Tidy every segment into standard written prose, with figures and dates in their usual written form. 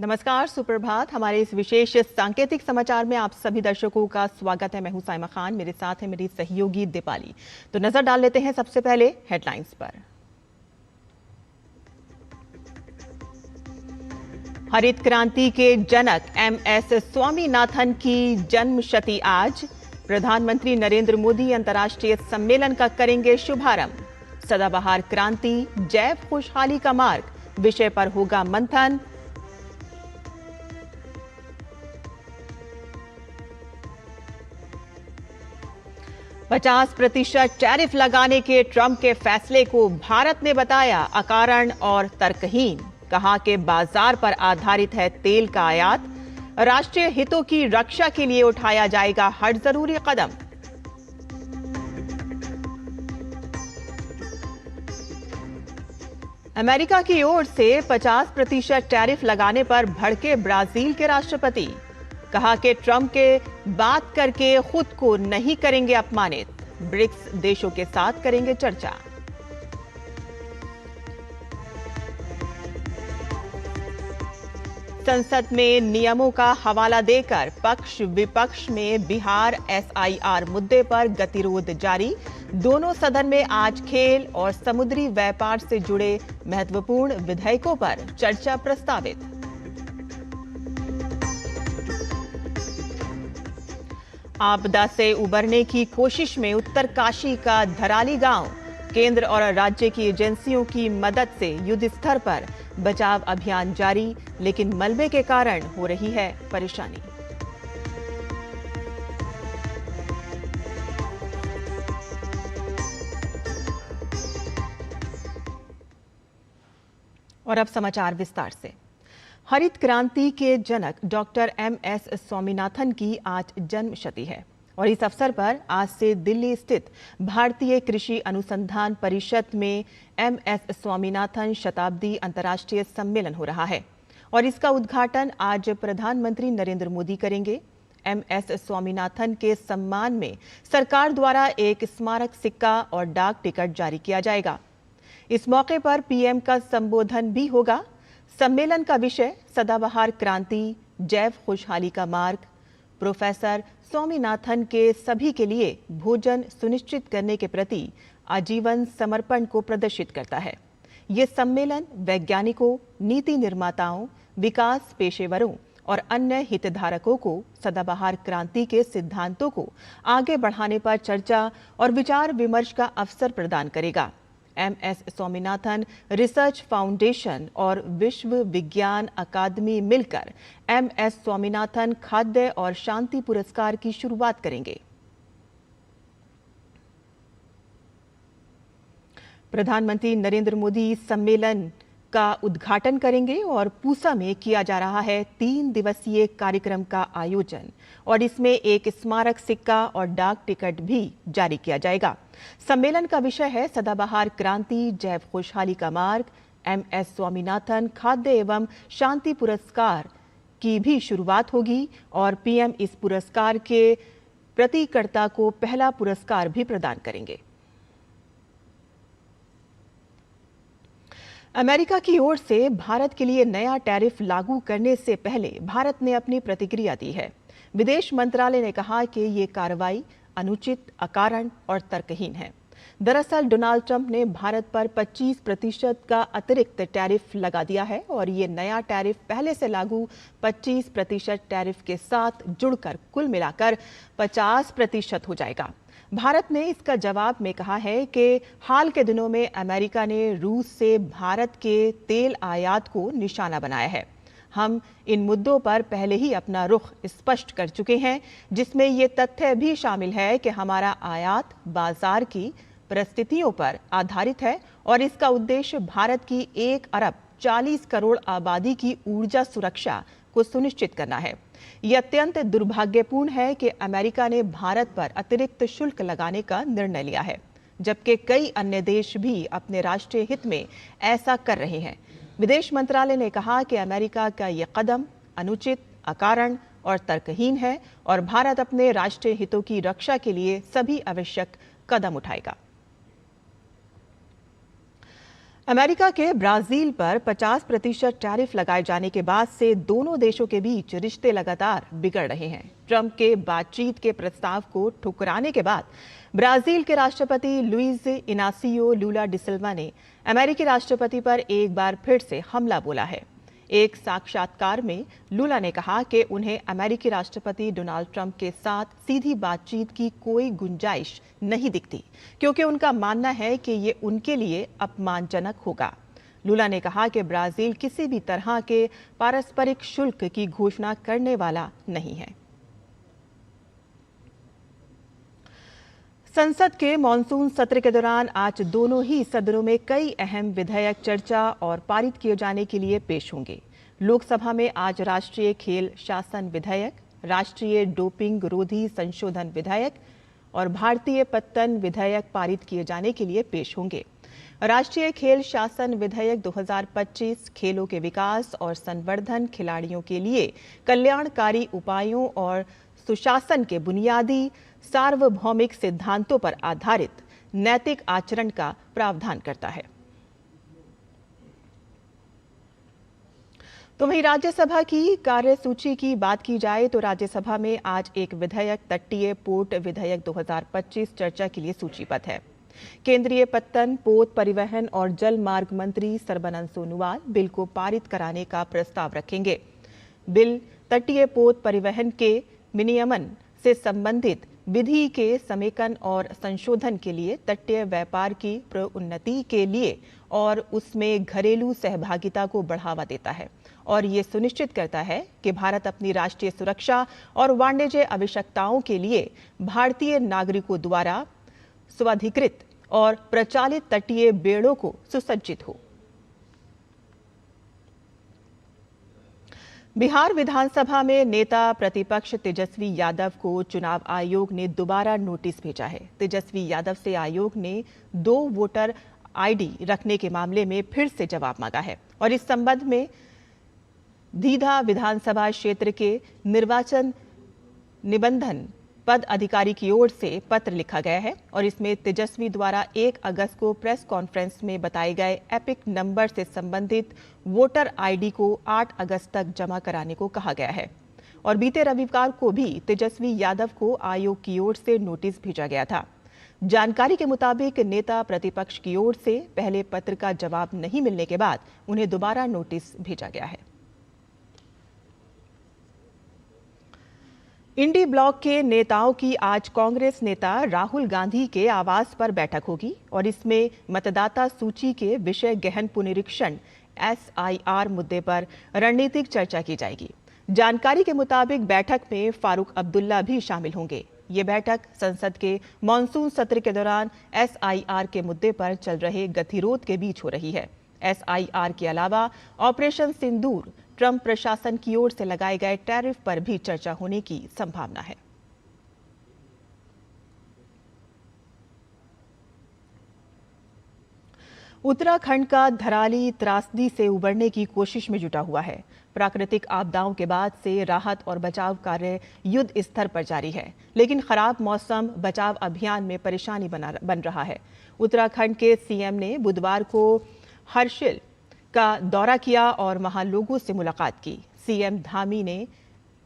नमस्कार, सुप्रभात। हमारे इस विशेष सांकेतिक समाचार में आप सभी दर्शकों का स्वागत है। मैं हूं साइमा खान, मेरे साथ है मेरी सहयोगी दीपाली। तो नजर डाल लेते हैं सबसे पहले हेडलाइंस पर। हरित क्रांति के जनक एमएस स्वामीनाथन की जन्मशती आज। प्रधानमंत्री नरेंद्र मोदी अंतर्राष्ट्रीय सम्मेलन का करेंगे शुभारंभ। सदाबहार क्रांति, जैव खुशहाली का मार्ग विषय पर होगा मंथन। %50 टैरिफ लगाने के ट्रंप के फैसले को भारत ने बताया अकारण और तर्कहीन। कहा कि बाजार पर आधारित है तेल का आयात। राष्ट्रीय हितों की रक्षा के लिए उठाया जाएगा हर जरूरी कदम। अमेरिका की ओर से 50% टैरिफ लगाने पर भड़के ब्राजील के राष्ट्रपति। कहा कि ट्रंप के बात करके खुद को नहीं करेंगे अपमानित। ब्रिक्स देशों के साथ करेंगे चर्चा। संसद में नियमों का हवाला देकर पक्ष विपक्ष में बिहार एसआईआर मुद्दे पर गतिरोध जारी। दोनों सदन में आज खेल और समुद्री व्यापार से जुड़े महत्वपूर्ण विधेयकों पर चर्चा प्रस्तावित। आपदा से उबरने की कोशिश में उत्तरकाशी का धराली गांव। केंद्र और राज्य की एजेंसियों की मदद से युद्ध स्तर पर बचाव अभियान जारी, लेकिन मलबे के कारण हो रही है परेशानी। और अब समाचार विस्तार से। हरित क्रांति के जनक डॉक्टर एमएस स्वामीनाथन की आज जन्मशती है और इस अवसर पर आज से दिल्ली स्थित भारतीय कृषि अनुसंधान परिषद में एमएस स्वामीनाथन शताब्दी अंतर्राष्ट्रीय सम्मेलन हो रहा है और इसका उद्घाटन आज प्रधानमंत्री नरेंद्र मोदी करेंगे। एमएस स्वामीनाथन के सम्मान में सरकार द्वारा एक स्मारक सिक्का और डाक टिकट जारी किया जाएगा। इस मौके पर पीएम का संबोधन भी होगा। सम्मेलन का विषय सदाबहार क्रांति, जैव खुशहाली का मार्ग। प्रोफेसर स्वामीनाथन के सभी के लिए भोजन सुनिश्चित करने के प्रति आजीवन समर्पण को प्रदर्शित करता है। ये सम्मेलन वैज्ञानिकों, नीति निर्माताओं, विकास पेशेवरों और अन्य हितधारकों को सदाबहार क्रांति के सिद्धांतों को आगे बढ़ाने पर चर्चा और विचार विमर्श का अवसर प्रदान करेगा। एमएस स्वामीनाथन रिसर्च फाउंडेशन और विश्व विज्ञान अकादमी मिलकर एमएस स्वामीनाथन खाद्य और शांति पुरस्कार की शुरुआत करेंगे। प्रधानमंत्री नरेंद्र मोदी सम्मेलन का उद्घाटन करेंगे और पूसा में किया जा रहा है 3 दिवसीय कार्यक्रम का आयोजन और इसमें एक स्मारक सिक्का और डाक टिकट भी जारी किया जाएगा। सम्मेलन का विषय है सदाबहार क्रांति, जैव खुशहाली का मार्ग। एमएस स्वामीनाथन खाद्य एवं शांति पुरस्कार की भी शुरुआत होगी और पीएम इस पुरस्कार के प्रतिकर्ता को पहला पुरस्कार भी प्रदान करेंगे। अमेरिका की ओर से भारत के लिए नया टैरिफ लागू करने से पहले भारत ने अपनी प्रतिक्रिया दी है। विदेश मंत्रालय ने कहा कि ये कार्रवाई अनुचित, अकारण और तर्कहीन है। दरअसल डोनाल्ड ट्रंप ने भारत पर 25% का अतिरिक्त टैरिफ लगा दिया है और ये नया टैरिफ पहले से लागू 25% टैरिफ के साथ जुड़कर कुल मिलाकर 50% हो जाएगा। भारत ने इसका जवाब में कहा है कि हाल के दिनों में अमेरिका ने रूस से भारत के तेल आयात को निशाना बनाया है। हम इन मुद्दों पर पहले ही अपना रुख स्पष्ट कर चुके हैं, जिसमें ये तथ्य भी शामिल है कि हमारा आयात बाजार की परिस्थितियों पर आधारित है और इसका उद्देश्य भारत की 1 अरब 40 करोड़ आबादी की ऊर्जा सुरक्षा को सुनिश्चित करना है। यह अत्यंत दुर्भाग्यपूर्ण है कि अमेरिका ने भारत पर अतिरिक्त शुल्क लगाने का निर्णय लिया है, जबकि कई अन्य देश भी अपने राष्ट्रीय हित में ऐसा कर रहे हैं। विदेश मंत्रालय ने कहा कि अमेरिका का यह कदम अनुचित, अकारण और तर्कहीन है और भारत अपने राष्ट्रीय हितों की रक्षा के लिए सभी आवश्यक कदम उठाएगा। अमेरिका के ब्राजील पर 50% टैरिफ लगाए जाने के बाद से दोनों देशों के बीच रिश्ते लगातार बिगड़ रहे हैं। ट्रंप के बातचीत के प्रस्ताव को ठुकराने के बाद ब्राजील के राष्ट्रपति लुइज इनासियो लुला डी सिल्वा ने अमेरिकी राष्ट्रपति पर एक बार फिर से हमला बोला है। एक साक्षात्कार में लुला ने कहा कि उन्हें अमेरिकी राष्ट्रपति डोनाल्ड ट्रंप के साथ सीधी बातचीत की कोई गुंजाइश नहीं दिखती, क्योंकि उनका मानना है कि ये उनके लिए अपमानजनक होगा। लुला ने कहा कि ब्राजील किसी भी तरह के पारस्परिक शुल्क की घोषणा करने वाला नहीं है। संसद के मॉनसून सत्र के दौरान आज दोनों ही सदनों में कई अहम विधेयक चर्चा और पारित किए जाने के लिए पेश होंगे। लोकसभा में आज राष्ट्रीय खेल शासन विधेयक, राष्ट्रीय डोपिंग रोधी संशोधन विधेयक और भारतीय पत्तन विधेयक पारित किए जाने के लिए पेश होंगे। राष्ट्रीय खेल शासन विधेयक 2025 खेलों के विकास और संवर्धन, खिलाड़ियों के लिए कल्याणकारी उपायों और सुशासन के बुनियादी सार्वभौमिक सिद्धांतों पर आधारित नैतिक आचरण का प्रावधान करता है। तो वहीं राज्यसभा की कार्यसूची की बात की जाए तो राज्यसभा में आज एक विधेयक तटीय पोत विधेयक 2025 चर्चा के लिए सूचीबद्ध है। केंद्रीय पत्तन, पोत, परिवहन और जल मार्ग मंत्री सर्बानंद सोनोवाल बिल को पारित कराने का प्रस्ताव रखेंगे। बिल तटीय पोत परिवहन के विनियमन से संबंधित विधि के समेकन और संशोधन के लिए, तटीय व्यापार की प्रोन्नति के लिए और उसमें घरेलू सहभागिता को बढ़ावा देता है और ये सुनिश्चित करता है कि भारत अपनी राष्ट्रीय सुरक्षा और वाणिज्य आवश्यकताओं के लिए भारतीय नागरिकों द्वारा स्वाधिकृत और प्रचालित तटीय बेड़ों को सुसज्जित हो। बिहार विधानसभा में नेता प्रतिपक्ष तेजस्वी यादव को चुनाव आयोग ने दोबारा नोटिस भेजा है। तेजस्वी यादव से आयोग ने 2 वोटर आईडी रखने के मामले में फिर से जवाब मांगा है और इस संबंध में दीघा विधानसभा क्षेत्र के निर्वाचन निबंधन पद अधिकारी की ओर से पत्र लिखा गया है और इसमें तेजस्वी द्वारा 1 अगस्त को प्रेस कॉन्फ्रेंस में बताए गए एपिक नंबर से संबंधित वोटर आईडी को 8 अगस्त तक जमा कराने को कहा गया है और बीते रविवार को भी तेजस्वी यादव को आयोग की ओर से नोटिस भेजा गया था। जानकारी के मुताबिक नेता प्रतिपक्ष की ओर से पहले पत्र का जवाब नहीं मिलने के बाद उन्हें दोबारा नोटिस भेजा गया है। इंडी ब्लॉक के नेताओं की आज कांग्रेस नेता राहुल गांधी के आवास पर बैठक होगी और इसमें मतदाता सूची के विषय गहन पुनरीक्षण SIR मुद्दे पर रणनीतिक चर्चा की जाएगी। जानकारी के मुताबिक बैठक में फारूक अब्दुल्ला भी शामिल होंगे। ये बैठक संसद के मॉनसून सत्र के दौरान SIR के मुद्दे पर चल रहे गतिरोध के बीच हो रही है। SIR के अलावा ऑपरेशन सिंदूर, ट्रंप प्रशासन की ओर से लगाए गए टैरिफ पर भी चर्चा होने की संभावना है। उत्तराखंड का धराली त्रासदी से उबरने की कोशिश में जुटा हुआ है। प्राकृतिक आपदाओं के बाद से राहत और बचाव कार्य युद्ध स्तर पर जारी है, लेकिन खराब मौसम बचाव अभियान में परेशानी बन रहा है। उत्तराखंड के CM ने बुधवार को हर्षिल का दौरा किया और वहां लोगों से मुलाकात की। CM धामी ने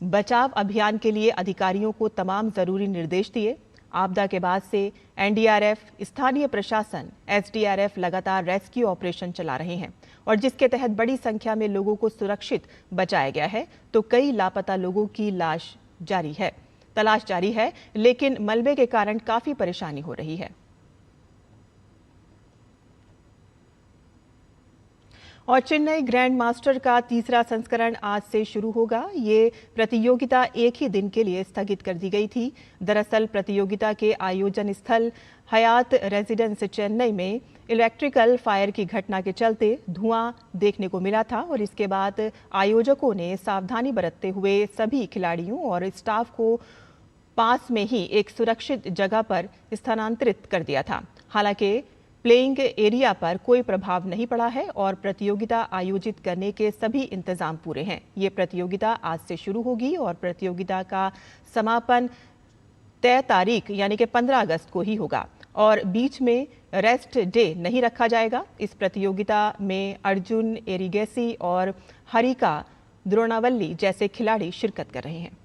बचाव अभियान के लिए अधिकारियों को तमाम जरूरी निर्देश दिए। आपदा के बाद से NDRF, स्थानीय प्रशासन, SDRF लगातार रेस्क्यू ऑपरेशन चला रहे हैं और जिसके तहत बड़ी संख्या में लोगों को सुरक्षित बचाया गया है, तो कई लापता लोगों की तलाश जारी है, लेकिन मलबे के कारण काफी परेशानी हो रही है। और चेन्नई ग्रैंड मास्टर का तीसरा संस्करण आज से शुरू होगा। ये प्रतियोगिता एक ही दिन के लिए स्थगित कर दी गई थी। दरअसल प्रतियोगिता के आयोजन स्थल हयात रेजिडेंस चेन्नई में इलेक्ट्रिकल फायर की घटना के चलते धुआं देखने को मिला था और इसके बाद आयोजकों ने सावधानी बरतते हुए सभी खिलाड़ियों और स्टाफ को पास में ही एक सुरक्षित जगह पर स्थानांतरित कर दिया था। हालांकि प्लेइंग एरिया पर कोई प्रभाव नहीं पड़ा है और प्रतियोगिता आयोजित करने के सभी इंतजाम पूरे हैं। ये प्रतियोगिता आज से शुरू होगी और प्रतियोगिता का समापन तय तारीख यानी कि 15 अगस्त को ही होगा और बीच में रेस्ट डे नहीं रखा जाएगा। इस प्रतियोगिता में अर्जुन एरिगेसी और हरिका द्रोणावल्ली जैसे खिलाड़ी शिरकत कर रहे हैं।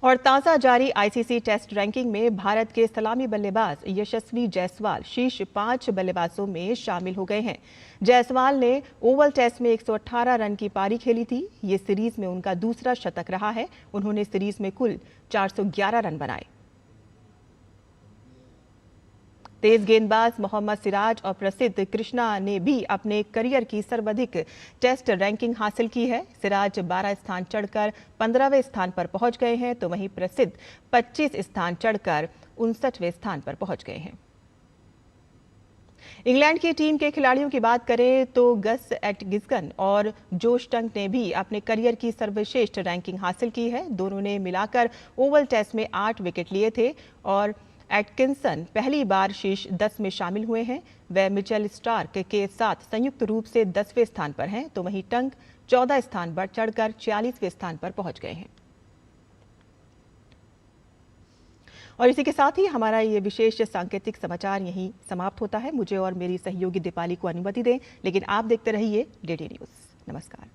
और ताज़ा जारी आईसीसी टेस्ट रैंकिंग में भारत के सलामी बल्लेबाज यशस्वी जायसवाल शीर्ष 5 बल्लेबाजों में शामिल हो गए हैं। जायसवाल ने ओवल टेस्ट में 118 रन की पारी खेली थी। ये सीरीज में उनका दूसरा शतक रहा है। उन्होंने सीरीज में कुल 411 रन बनाए। तेज गेंदबाज मोहम्मद सिराज और प्रसिद्ध कृष्णा ने भी अपने करियर की सर्वाधिक टेस्ट रैंकिंग हासिल की है। सिराज 12 स्थान चढ़कर 15वें स्थान पर पहुंच गए हैं, तो वहीं प्रसिद्ध 25 स्थान चढ़कर 59वें स्थान पर पहुंच गए हैं। इंग्लैंड की टीम के खिलाड़ियों की बात करें तो गस एटकिंसन और जोश टंग ने भी अपने करियर की सर्वश्रेष्ठ रैंकिंग हासिल की है। दोनों ने मिलाकर ओवल टेस्ट में 8 विकेट लिए थे और एटकिंसन पहली बार शीर्ष 10 में शामिल हुए हैं। वे मिचेल स्टार्क के साथ संयुक्त रूप से 10वें स्थान पर हैं, तो वहीं टंग 14 स्थान बढ़ चढ़कर 46वें स्थान पर पहुंच गए हैं। और इसी के साथ ही हमारा ये विशेष सांकेतिक समाचार यहीं समाप्त होता है। मुझे और मेरी सहयोगी दीपाली को अनुमति दें, लेकिन आप देखते रहिए DD न्यूज़। नमस्कार।